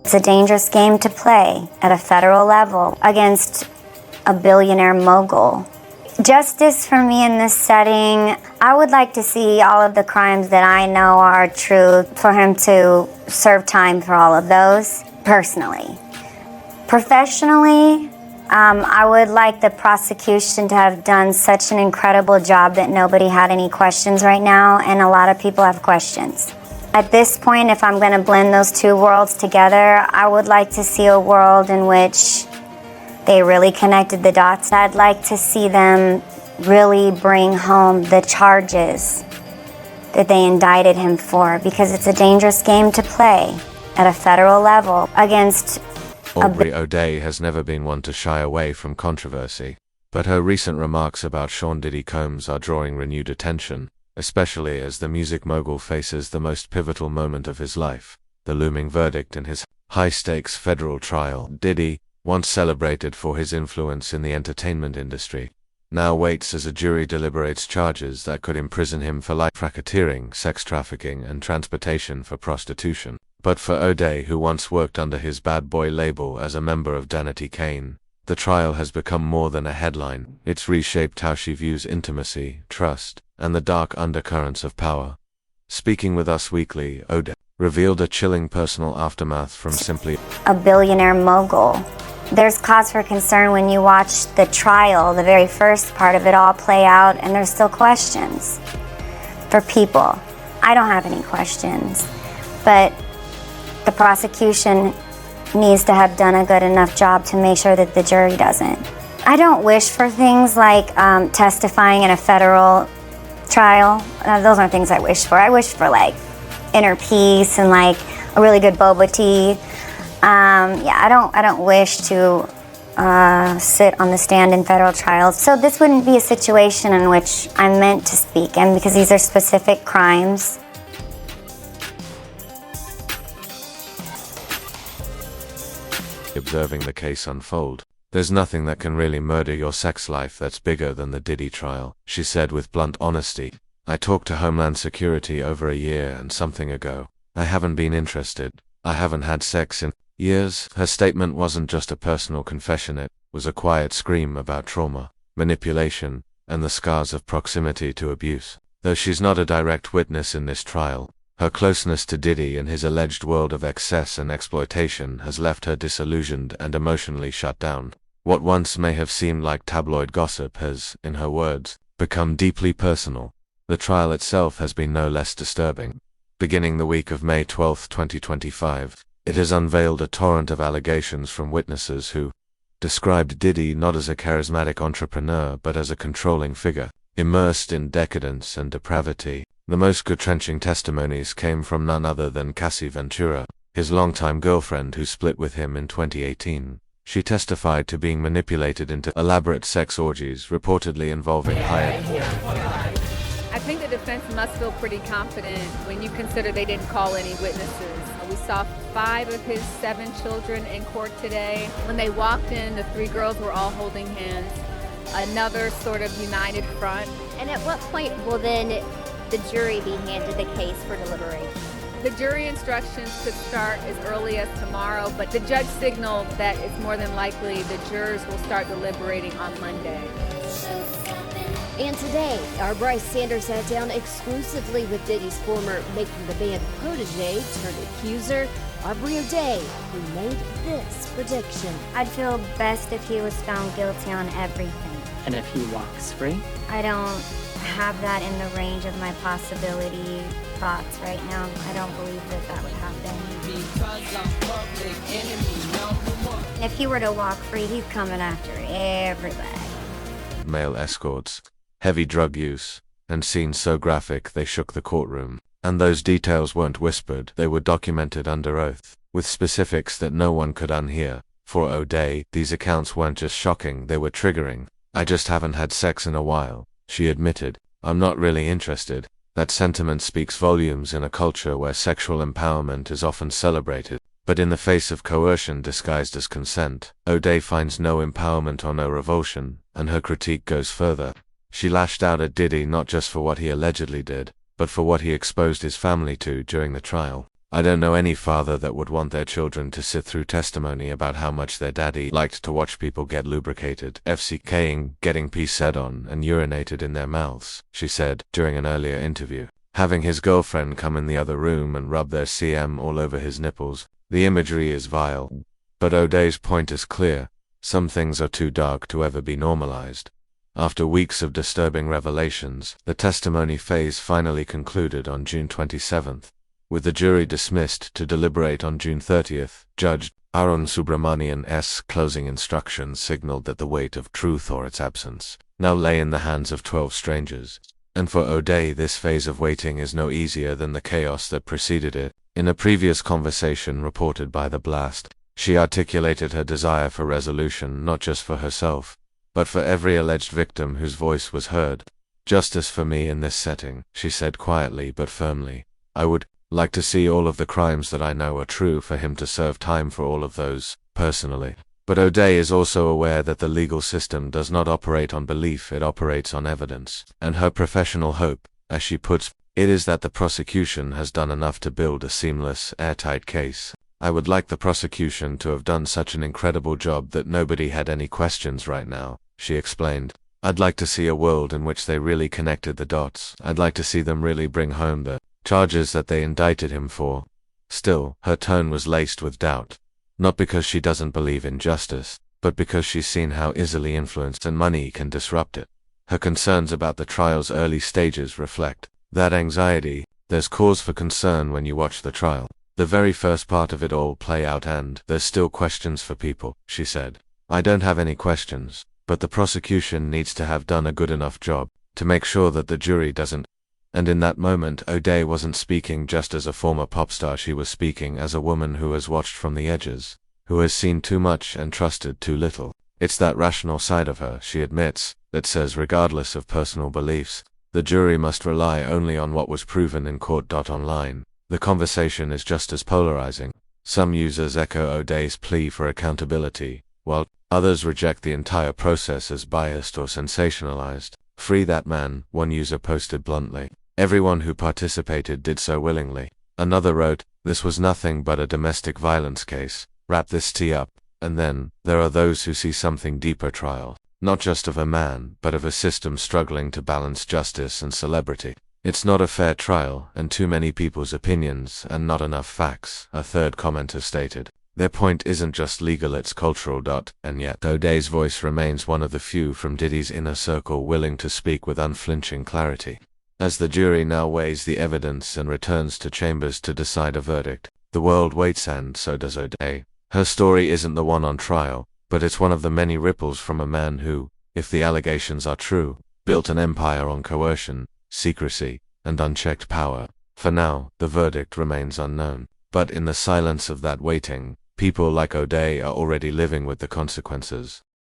It's a dangerous game to play at a federal level against a billionaire mogul. Justice for me in this setting, I would like to see all of the crimes that I know are true, for him to serve time for all of those, personally. Professionally, I would like the prosecution to have done such an incredible job that nobody had any questions right now, and a lot of people have questions. At this point, if I'm going to blend those two worlds together, I would like to see a world in which they really connected the dots. I'd like to see them really bring home the charges that they indicted him for, because it's a dangerous game to play at a federal level against Aubrey O'Day has never been one to shy away from controversy, but her recent remarks about Sean Diddy Combs are drawing renewed attention, especially as the music mogul faces the most pivotal moment of his life, the looming verdict in his high-stakes federal trial. Diddy, once celebrated for his influence in the entertainment industry, now waits as a jury deliberates charges that could imprison him for life: racketeering, sex trafficking, and transportation for prostitution. But for O'Day, who once worked under his bad boy label as a member of Danity Kane, the trial has become more than a headline. It's reshaped how she views intimacy, trust, and the dark undercurrents of power. Speaking with Us Weekly, O'Day revealed a chilling personal aftermath from simply a billionaire mogul. There's cause for concern when you watch the trial, the very first part of it all play out, and there's still questions for people. I don't have any questions, but the prosecution needs to have done a good enough job to make sure that the jury doesn't. I don't wish for things like testifying in a federal trial. Those aren't things I wish for. I wish for like inner peace and like a really good boba tea. I don't wish to sit on the stand in federal trials. So this wouldn't be a situation in which I'm meant to speak in, because these are specific crimes. Observing the case unfold, "There's nothing that can really murder your sex life that's bigger than the Diddy trial," she said with blunt honesty. "I talked to Homeland Security over a year and something ago. I haven't been interested. I haven't had sex in years." Her statement wasn't just a personal confession, it was a quiet scream about trauma, manipulation, and the scars of proximity to abuse. Though she's not a direct witness in this trial, her closeness to Diddy and his alleged world of excess and exploitation has left her disillusioned and emotionally shut down. What once may have seemed like tabloid gossip has, in her words, become deeply personal. The trial itself has been no less disturbing. Beginning the week of May 12, 2025, it has unveiled a torrent of allegations from witnesses who described Diddy not as a charismatic entrepreneur but as a controlling figure, immersed in decadence and depravity. The most gut-wrenching testimonies came from none other than Cassie Ventura, his longtime girlfriend who split with him in 2018. She testified to being manipulated into elaborate sex orgies, reportedly involving hired. I think the defense must feel pretty confident when you consider they didn't call any witnesses. We saw 5 of his 7 children in court today. When they walked in, the 3 girls were all holding hands. Another sort of united front. And at what point will then the jury be handed the case for deliberation? The jury instructions could start as early as tomorrow, but the judge signaled that it's more than likely the jurors will start deliberating on Monday. And today, our Bryce Sanders sat down exclusively with Diddy's former Making the Band protege turned accuser, Aubrey O'Day, who made this prediction. I'd feel best if he was found guilty on everything. And if he walks free? I don't have that in the range of my possibility thoughts right now. I don't believe that would happen. If he were to walk free, he's coming after everybody. Male escorts, heavy drug use, and scenes so graphic they shook the courtroom. And those details weren't whispered, they were documented under oath, with specifics that no one could unhear. For O'Day, these accounts weren't just shocking, they were triggering. "I just haven't had sex in a while," she admitted. "I'm not really interested." That sentiment speaks volumes in a culture where sexual empowerment is often celebrated. But in the face of coercion disguised as consent, O'Day finds no empowerment or no revulsion, and her critique goes further. She lashed out at Diddy not just for what he allegedly did, but for what he exposed his family to during the trial. I don't know any father that would want their children to sit through testimony about how much their daddy liked to watch people get lubricated, FCKing, getting pee said on, and urinated in their mouths, she said during an earlier interview. Having his girlfriend come in the other room and rub their CM all over his nipples. The imagery is vile. But O'Day's point is clear. Some things are too dark to ever be normalized. After weeks of disturbing revelations, the testimony phase finally concluded on June 27th. With the jury dismissed to deliberate on June 30th, Judge Arun Subramanian's closing instructions signaled that the weight of truth or its absence now lay in the hands of 12 strangers. And for O'Day, this phase of waiting is no easier than the chaos that preceded it. In a previous conversation reported by The Blast, she articulated her desire for resolution not just for herself, but for every alleged victim whose voice was heard. Justice for me in this setting, she said quietly but firmly. I would like to see all of the crimes that I know are true for him to serve time for all of those, personally. But O'Day is also aware that the legal system does not operate on belief, it operates on evidence. And her professional hope, as she puts it, is that the prosecution has done enough to build a seamless, airtight case. I would like the prosecution to have done such an incredible job that nobody had any questions right now, she explained. I'd like to see a world in which they really connected the dots. I'd like to see them really bring home the charges that they indicted him for. Still, her tone was laced with doubt. Not because she doesn't believe in justice, but because she's seen how easily influence and money can disrupt it. Her concerns about the trial's early stages reflect that anxiety. There's cause for concern when you watch the trial. The very first part of it all play out and there's still questions for people, she said. I don't have any questions, but the prosecution needs to have done a good enough job to make sure that the jury doesn't. And in that moment, O'Day wasn't speaking just as a former pop star, she was speaking as a woman who has watched from the edges, who has seen too much and trusted too little. It's that rational side of her, she admits, that says regardless of personal beliefs, the jury must rely only on what was proven in court. Online. The conversation is just as polarizing. Some users echo O'Day's plea for accountability, while others reject the entire process as biased or sensationalized. Free that man, one user posted bluntly. Everyone who participated did so willingly. Another wrote, this was nothing but a domestic violence case. Wrap this tea up. And then, there are those who see something deeper trial. Not just of a man, but of a system struggling to balance justice and celebrity. It's not a fair trial, and too many people's opinions, and not enough facts, a third commenter stated. Their point isn't just legal, it's cultural. And yet, O'Day's voice remains one of the few from Diddy's inner circle willing to speak with unflinching clarity. As the jury now weighs the evidence and returns to chambers to decide a verdict, the world waits, and so does O'Day. Her story isn't the one on trial, but it's one of the many ripples from a man who, if the allegations are true, built an empire on coercion, secrecy, and unchecked power. For now, the verdict remains unknown. But in the silence of that waiting, people like O'Day are already living with the consequences.